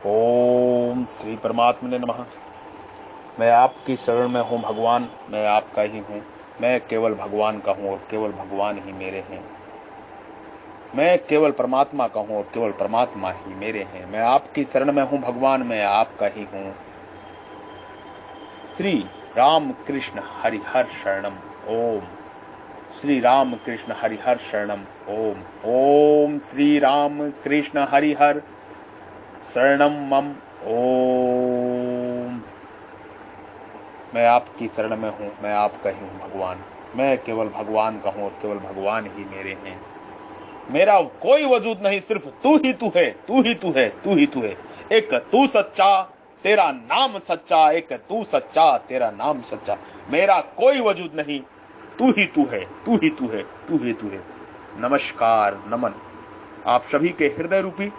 ओम श्री परमात्मा ने नमः। मैं आपकी शरण में हूँ भगवान, मैं आपका ही हूँ। मैं केवल भगवान का हूँ और केवल भगवान ही मेरे हैं। मैं केवल परमात्मा का हूँ और केवल परमात्मा ही मेरे हैं। मैं आपकी शरण में हूँ भगवान, मैं आपका ही हूँ। श्री राम कृष्ण हरिहर शरणम ओम। श्री राम कृष्ण हरिहर शरणम ओम। ओम श्री राम कृष्ण हरिहर शरणम मम ओम। मैं आपकी शरण में हूँ, मैं आपका ही हूँ भगवान। मैं केवल भगवान का हूँ और केवल भगवान ही मेरे हैं। मेरा कोई वजूद नहीं, सिर्फ तू ही तू है, तू ही तू है, तू ही तू है। एक तू सच्चा, तेरा नाम सच्चा। एक तू सच्चा, तेरा नाम सच्चा। मेरा कोई वजूद नहीं, तू ही तू है, तू ही तू है, तू ही तू है। नमस्कार, नमन। आप सभी के हृदय रूपी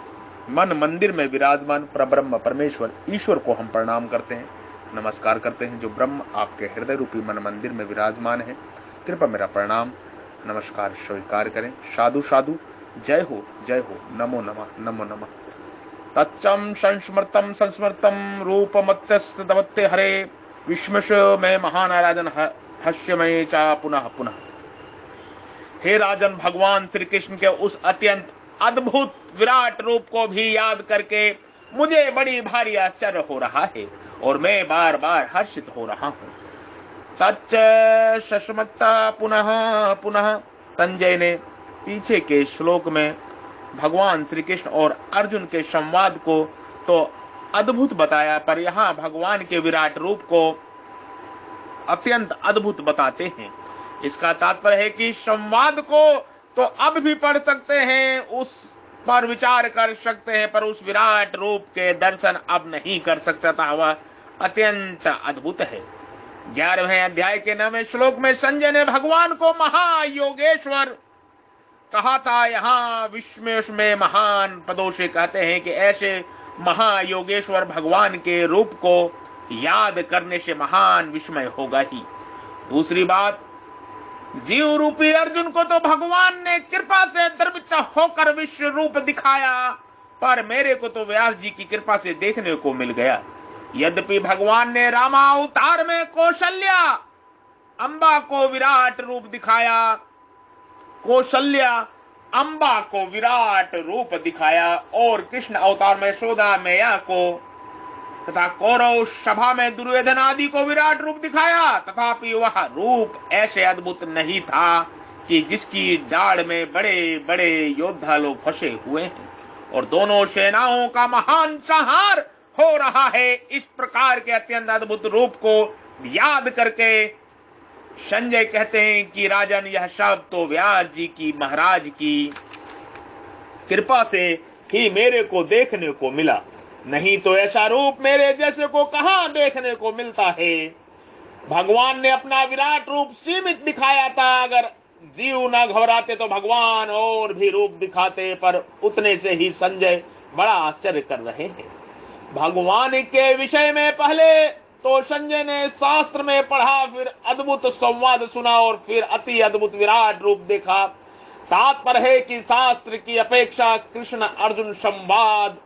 मन मंदिर में विराजमान परब्रह्म परमेश्वर ईश्वर को हम प्रणाम करते हैं, नमस्कार करते हैं। जो ब्रह्म आपके हृदय रूपी मन मंदिर में विराजमान है, कृपया मेरा प्रणाम नमस्कार स्वीकार करें। साधु साधु, जय हो, जय हो, नमो नमः, नमो नमः। तच्चम संस्मृतम संस्मृतम रूपमत्यस्य दवत्ते हरे विश्वश में महान राजन हस्यमय चा पुनः पुनः। हे राजन, भगवान श्री कृष्ण के उस अत्यंत अद्भुत विराट रूप को भी याद करके मुझे बड़ी भारी आश्चर्य हो रहा है और मैं बार बार हर्षित हो रहा हूं। तच्च शस्मत्ता पुनः पुनः। संजय ने पीछे के श्लोक में भगवान श्री कृष्ण और अर्जुन के संवाद को तो अद्भुत बताया, पर यहाँ भगवान के विराट रूप को अत्यंत अद्भुत बताते हैं। इसका तात्पर्य है कि संवाद को तो अब भी पढ़ सकते हैं, उस पर विचार कर सकते हैं, पर उस विराट रूप के दर्शन अब नहीं कर सकता था। वह अत्यंत अद्भुत है। 11वें अध्याय के 9वें श्लोक में संजय ने भगवान को महायोगेश्वर कहा था। यहाँ विश्व में महान पदों से कहते हैं कि ऐसे महायोगेश्वर भगवान के रूप को याद करने से महान विस्मय होगा ही। दूसरी बात, जीव रूपी अर्जुन को तो भगवान ने कृपा से द्रवित होकर विश्व रूप दिखाया, पर मेरे को तो व्यास जी की कृपा से देखने को मिल गया। यद्यपि भगवान ने रामावतार में कौशल्या अंबा को विराट रूप दिखाया, कौशल्या अंबा को विराट रूप दिखाया, और कृष्ण अवतार में यशोदा मैया को तथा कौरव सभा में दुर्योधन आदि को विराट रूप दिखाया, तथापि वह रूप ऐसे अद्भुत नहीं था कि जिसकी डाल में बड़े बड़े योद्धा लोग फंसे हुए हैं और दोनों सेनाओं का महान संहार हो रहा है। इस प्रकार के अत्यंत अद्भुत रूप को याद करके संजय कहते हैं कि राजन, यह सब तो व्यास जी की, महाराज की कृपा से ही मेरे को देखने को मिला, नहीं तो ऐसा रूप मेरे जैसे को कहां देखने को मिलता है। भगवान ने अपना विराट रूप सीमित दिखाया था, अगर जीव न घबराते तो भगवान और भी रूप दिखाते, पर उतने से ही संजय बड़ा आश्चर्य कर रहे हैं। भगवान के विषय में पहले तो संजय ने शास्त्र में पढ़ा, फिर अद्भुत संवाद सुना और फिर अति अद्भुत विराट रूप देखा। तात्पर्य है कि शास्त्र की अपेक्षा कृष्ण अर्जुन संवाद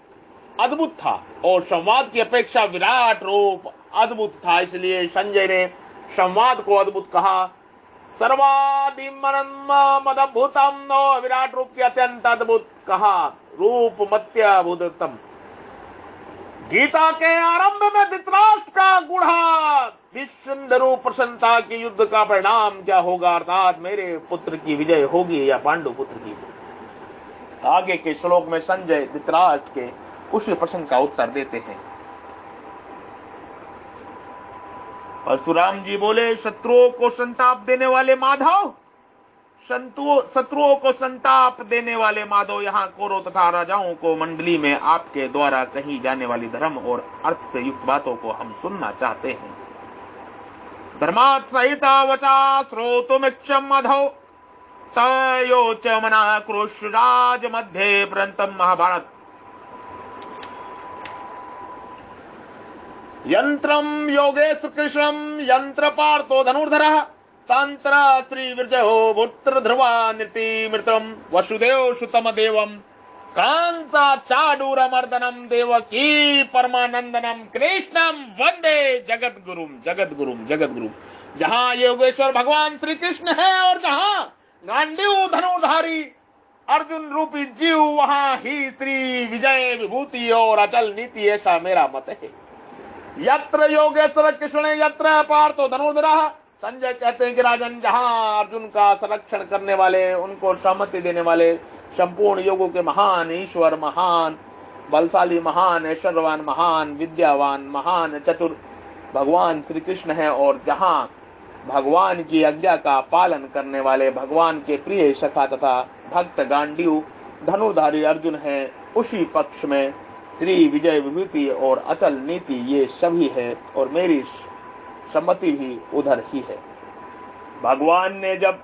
अद्भुत था और संवाद की अपेक्षा विराट रूप अद्भुत था, इसलिए संजय ने संवाद को अद्भुत कहा। सर्वादिमदभुतम, विराट रूप की अत्यंत अद्भुत कहा, रूप मत्यभुतम। गीता के आरंभ में धृतराष्ट्र का गुढ़ा विश्वंधरु प्रसन्नता की युद्ध का परिणाम क्या होगा, अर्थात मेरे पुत्र की विजय होगी या पांडु पुत्र की। आगे के श्लोक में संजय धृतराष्ट्र के उस प्रश्न का उत्तर देते हैं। परशुराम जी बोले, शत्रुओं को संताप देने वाले माधव, शत्रुओं को संताप देने वाले माधव, यहाँ कौरव तथा राजाओं को मंडली में आपके द्वारा कही जाने वाली धर्म और अर्थ से युक्त बातों को हम सुनना चाहते हैं। धर्मात् सहित वचा श्रोतुमिच्छम् माधव तयोच मना क्रुश राज मध्य प्रंतम। महाभारत। यंत्रम योगेश कृष्णम यंत्र पार्थो धनुर्धरः तंत्र श्री विजयो पुत्र ध्रुवा नीति मृतम वसुदेव सुतम देवम कांसा चाडूरमर्दनम देवकी परमानंदनम कृष्णम वंदे जगत गुरुम। जहां योगेश्वर भगवान श्री कृष्ण है और जहां गांडीव धनुधारी अर्जुन रूपी जीव, वहां ही श्री विजय विभूति और अचल नीति, ऐसा मेरा मत है। यत्र योगेश्वर कृष्ण यत्र पार्थो धनुर्धरः। संजय कहते हैं कि राजन, जहां अर्जुन का संरक्षण करने वाले, उनको सहमति देने वाले, संपूर्ण योगों के महान ईश्वर, महान बलशाली, महान ऐश्वर्यवान, महान विद्यावान, महान चतुर भगवान श्री कृष्ण है, और जहां भगवान की आज्ञा का पालन करने वाले भगवान के प्रिय सखा तथा भक्त गांडीव धनुधारी अर्जुन है, उसी पक्ष में श्री विजय विभूति और अचल नीति ये सभी है, और मेरी सम्मति भी उधर ही है। भगवान ने जब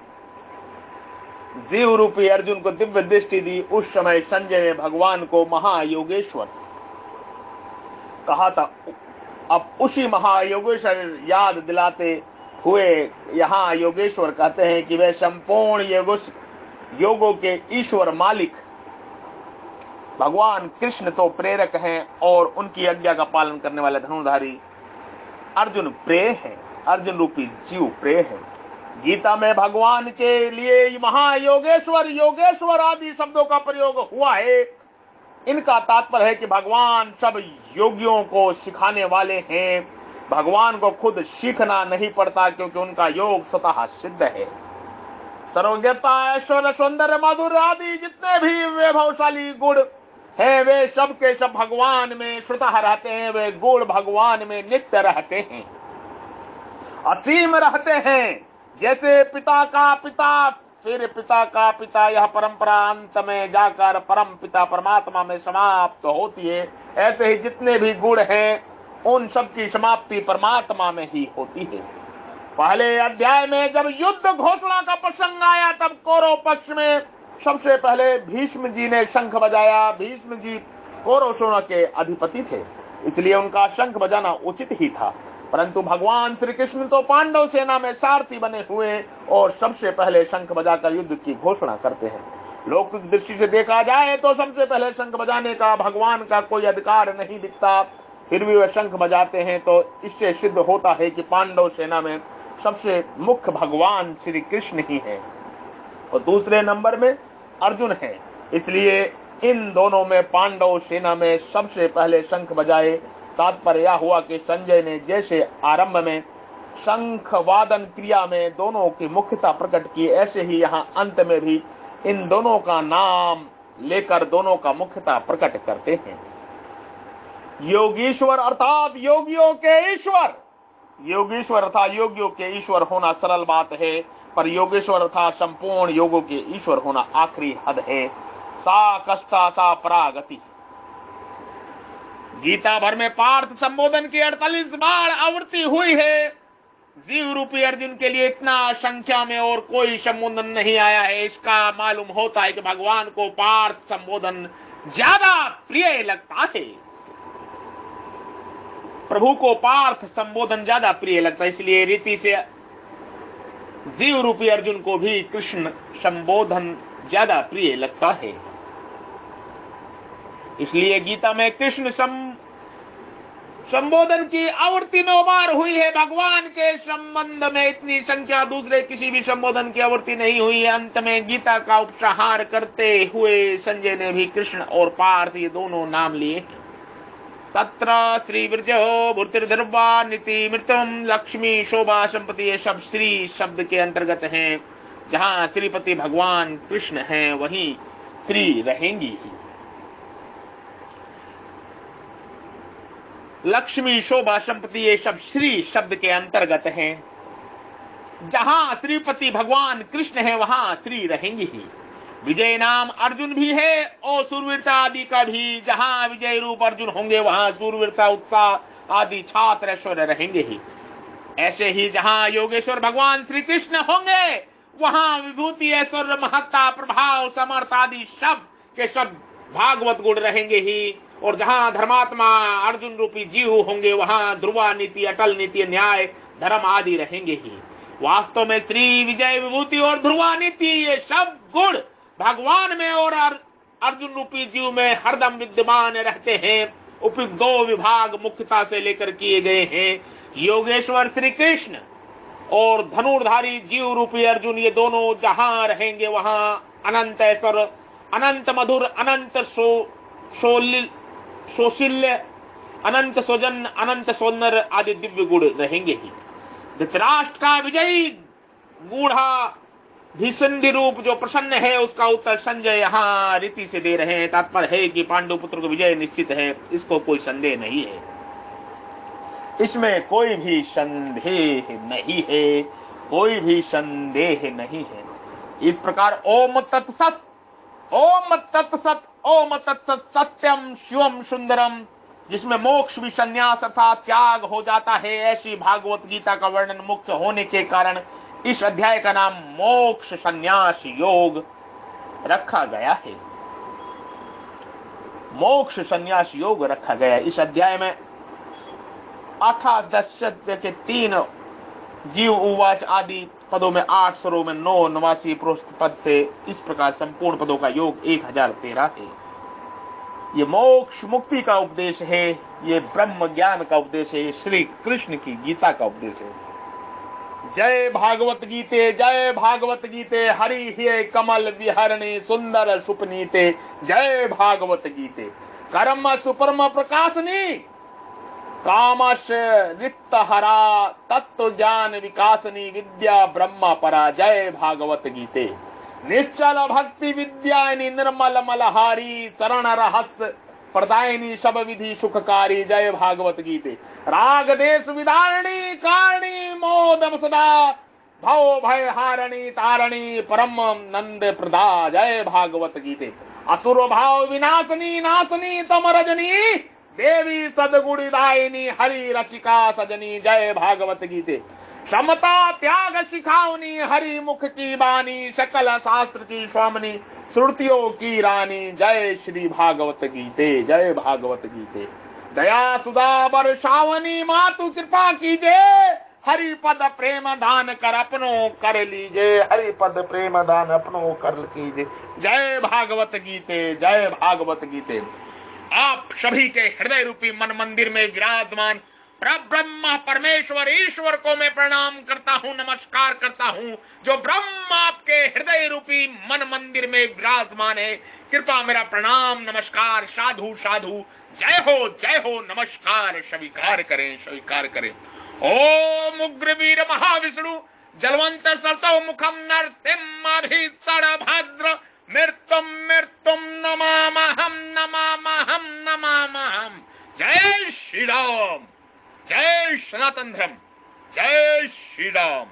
जीव रूपी अर्जुन को दिव्य दृष्टि दी, उस समय संजय ने भगवान को महायोगेश्वर कहा था। अब उसी महायोगेश्वर याद दिलाते हुए यहाँ योगेश्वर कहते हैं कि वे संपूर्ण योगों के ईश्वर मालिक भगवान कृष्ण तो प्रेरक हैं, और उनकी आज्ञा का पालन करने वाले धनुधारी अर्जुन प्रेय है, अर्जुन रूपी जीव प्रेय है। गीता में भगवान के लिए महायोगेश्वर, योगेश्वर आदि शब्दों का प्रयोग हुआ है। इनका तात्पर्य है कि भगवान सब योगियों को सिखाने वाले हैं। भगवान को खुद सीखना नहीं पड़ता, क्योंकि उनका योग स्वतः सिद्ध है। सर्वज्ञता, ऐश्वर्य, सौंदर्य, माधुर्य आदि जितने भी वैभवशाली गुण हैं, वे सब के सब भगवान में स्वतः रहते हैं। वे गुण भगवान में नित्य रहते हैं, असीम रहते हैं। जैसे पिता का पिता, फिर पिता का पिता, यह परंपरा अंत में जाकर परम पिता परमात्मा में समाप्त होती है, ऐसे ही जितने भी गुण हैं उन सब की समाप्ति परमात्मा में ही होती है। पहले अध्याय में जब युद्ध घोषणा का प्रसंग आया, तब कौरव पक्ष में सबसे पहले भीष्म जी ने शंख बजाया। भीष्म जी कौरव सेना के अधिपति थे, इसलिए उनका शंख बजाना उचित ही था। परंतु भगवान श्री कृष्ण तो पांडव सेना में सारथी बने हुए और सबसे पहले शंख बजाकर युद्ध की घोषणा करते हैं। लौकिक दृष्टि से देखा जाए तो सबसे पहले शंख बजाने का भगवान का कोई अधिकार नहीं दिखता, फिर भी वे शंख बजाते हैं, तो इससे सिद्ध होता है कि पांडव सेना में सबसे मुख्य भगवान श्री कृष्ण ही है, और दूसरे नंबर में अर्जुन है। इसलिए इन दोनों में पांडव सेना में सबसे पहले शंख बजाए। तात्पर्य यह हुआ कि संजय ने जैसे आरंभ में शंख वादन क्रिया में दोनों की मुख्यता प्रकट की, ऐसे ही यहाँ अंत में भी इन दोनों का नाम लेकर दोनों का मुख्यता प्रकट करते हैं। योगीश्वर अर्थात योगियों के ईश्वर, योगीश्वर अर्थात योगियों के ईश्वर होना सरल बात है, पर योगेश्वर अर्थात संपूर्ण योगों के ईश्वर होना आखिरी हद है। सा कष्टा सा परागति। गीता भर में पार्थ संबोधन की 48 बार आवृत्ति हुई है। जीव रूपी अर्जुन के लिए इतना संख्या में और कोई संबोधन नहीं आया है। इसका मालूम होता है कि भगवान को पार्थ संबोधन ज्यादा प्रिय लगता है, प्रभु को पार्थ संबोधन ज्यादा प्रिय लगता है। इसलिए रीति से जीव रूपी अर्जुन को भी कृष्ण संबोधन ज्यादा प्रिय लगता है। इसलिए गीता में कृष्ण संबोधन की आवृत्ति 9 बार हुई है। भगवान के संबंध में इतनी संख्या दूसरे किसी भी संबोधन की आवृत्ति नहीं हुई है। अंत में गीता का उपसंहार करते हुए संजय ने भी कृष्ण और पार्थ ये दोनों नाम लिए। तत्र श्री विरजो भूतिर्धर्वा नीति मृतम लक्ष्मी शोभा संपत्ति, ये सब श्री शब्द के अंतर्गत हैं। जहां श्रीपति भगवान कृष्ण हैं वहीं श्री रहेंगी ही। लक्ष्मी शोभा संपत्ति ये सब श्री शब्द के अंतर्गत हैं। जहां श्रीपति भगवान कृष्ण है वहां श्री रहेंगी ही। विजय नाम अर्जुन भी है और सूरवीरता आदि का भी। जहां विजय रूप अर्जुन होंगे वहां सूरवीरता उत्साह आदि छात्र ऐश्वर्य रहेंगे ही। ऐसे ही जहां योगेश्वर भगवान श्री कृष्ण होंगे वहां विभूति ऐश्वर्य महत्ता प्रभाव समर्थ आदि सब के सब भागवत गुण रहेंगे ही। और जहां धर्मात्मा अर्जुन रूपी जीव होंगे वहां ध्रुवा नीति अटल नीति न्याय धर्म आदि रहेंगे ही। वास्तव में श्री विजय विभूति और ध्रुवा नीति ये सब गुण भगवान में और अर्जुन रूपी जीव में हरदम विद्यमान रहते हैं। उपयुक्त दो विभाग मुख्यता से लेकर किए गए हैं। योगेश्वर श्री कृष्ण और धनुर्धारी जीव रूपी अर्जुन, ये दोनों जहां रहेंगे वहां अनंत ऐश्वर, अनंत मधुर, अनंत सौशील्य, अनंत स्वजन, अनंत सौंदर्य आदि दिव्य गुण रहेंगे ही। धृतराष्ट्र का विजयी गूढ़ा भीषण रूप जो प्रसन्न है, उसका उत्तर संजय यहां रीति से दे रहे हैं। तात्पर्य है कि पांडु पुत्र को विजय निश्चित है, इसको कोई संदेह नहीं है, इसमें कोई भी संदेह नहीं है, कोई भी संदेह नहीं है। इस प्रकार ओम तत्सत, ओम तत्सत, ओम तत्सत सत्यम शिवम सुंदरम, जिसमें मोक्ष भी संन्यास अर्थात त्याग हो जाता है, ऐसी भागवत गीता का वर्णन मुख्य होने के कारण इस अध्याय का नाम मोक्ष संन्यास योग रखा गया है। मोक्ष संन्यास योग रखा गया। इस अध्याय में अथादश के 3 जीव उवाच आदि पदों में 8 स्वरों में 9 नवासी प्रोस्त पद से इस प्रकार संपूर्ण पदों का योग 1013 है। ये मोक्ष मुक्ति का उपदेश है, ये ब्रह्म ज्ञान का उपदेश है, श्री कृष्ण की गीता का उपदेश है। जय भागवत गीते, जय भागवत गीते, हरि हे कमल विहरणी सुंदर सुपनीते, जय भागवत गीते। कर्म सुपरम प्रकाशनी, कामश रिक्त हरा, तत्व ज्ञान विकासनी, विद्या ब्रह्म परा, जय भागवत गीते। निश्चल भक्ति विद्यायनी, निर्मल मलहारी, शरण रहस्य प्रदायनी, सब विधि सुखकारी, जय भागवत गीते। राग देश विदारणी, कारणी मोदम सदा, भव भय हारणी तारणी, परम नंद प्रदा, जय भागवत गीते। असुर भाव विनाशनी, नाशनी तम रजनी, देवी सदगुणिदायिनी, हरि रसिका सजनी, जय भागवत गीते। समता त्याग सिखावनी, हरि मुख की बानी, सकल शास्त्र की स्वामिनी, श्रुतियों की रानी, जय श्री भागवत गीते, जय भागवत गीते। दया सुधा बरसावनी, मातु कृपा कीजे, हरि पद प्रेम दान कर अपनों कर लीजे, हरि पद प्रेम दान अपनों कर कीजे, जय भागवत गीते, जय भागवत गीते। आप सभी के हृदय रूपी मन मंदिर में विराजमान ब्रह्मा परमेश्वर ईश्वर को मैं प्रणाम करता हूं, नमस्कार करता हूं, जो ब्रह्म आपके हृदय रूपी मन मंदिर में विराजमान है। कृपा मेरा प्रणाम नमस्कार साधु साधु, जय हो नमस्कार स्वीकार करें, स्वीकार करें। ओम उग्रवीर महाविष्णु जलवंत सतो मुखम नरसिंह भद्र, मृत्युम मृत्युम नमामहम नमामहम नमामहम। जय श्री राम, जय सनातन धर्म, जय श्री राम।